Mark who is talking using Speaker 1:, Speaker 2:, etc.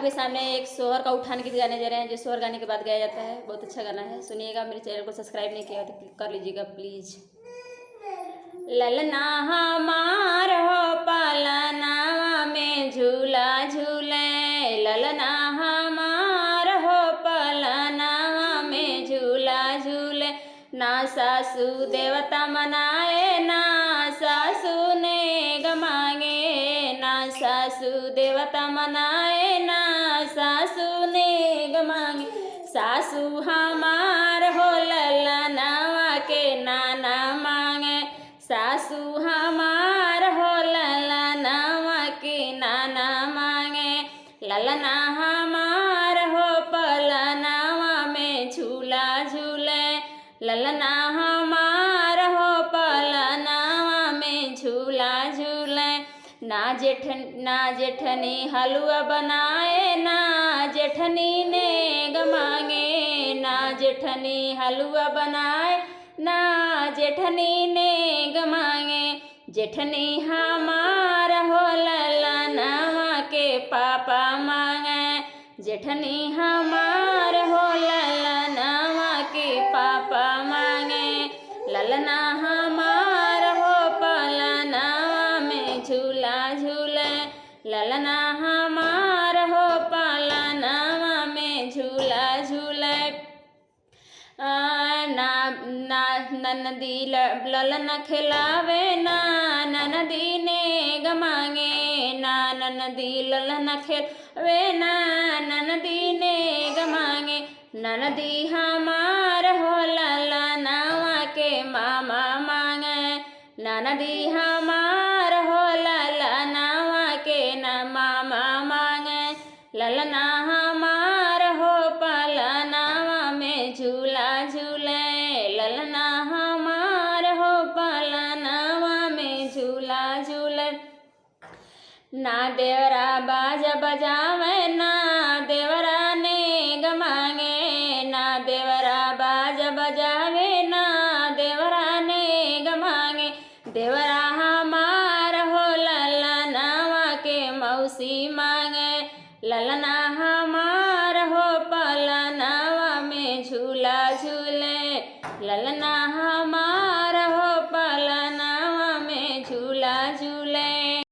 Speaker 1: आपके सामने एक सोहर का उठान गीत गाने जा रहे हैं, जो सोहर गाने के बाद गाया जाता है। बहुत अच्छा गाना है, सुनिएगा। मेरे चैनल को सब्सक्राइब नहीं किया तो कर लीजिएगा प्लीज। ललना हमार हो पलनावा में झूला झूले, ललना हमार हो पलनावा में झूला झूले। ना सासू देवता मनाए, ना सासू ने गमांगे, ना सासू देवता मनाए, ना सासू ने गमांगे। सासू हमार हो ललनावा के नाना मांगे, सासू हमार हो ललनावा के नाना मांगे। ललना हमार हो पलनावा में झूला झूले, ललना हमार हो पलनावा में झूला झूले। ना जेठनी हलवा बनाए, ना जेठनी ने गमांगे, ना जेठनी हलवा बनाए, ना जेठनी ने गमांगे। जेठनी हमार हो ललनावा के पापा मांगे, जेठनी हमार हो ललनावा के पापा मांगे। ललना हमार हो पलनावा में झूला झूले, ललना हमार हो पलनावा में झूला झूले। ननदी ललन खिलावे, ना ननदी ने गमांगे, ना ननदी ललन खिलावे, ना ननदी ने गमांगे। ननदी हमार हो ललनावा के मामा मांगे, ननदी हमार हो ललनावा के न मामा मांगे। ललना हमार हो पलनावा में झूला झूले, ललना हमार हो पलनावा में झूला झूले। ना देवरा बाजा बजावे, ना देवरा ने गमांगे, ना देवरा बाजा बजावे, ना देवरा ने गमांगे। देवरा हमार हो ललनावा के मौसी मांगे, ललना हमार हो पलनावा में झूला झूले, ललना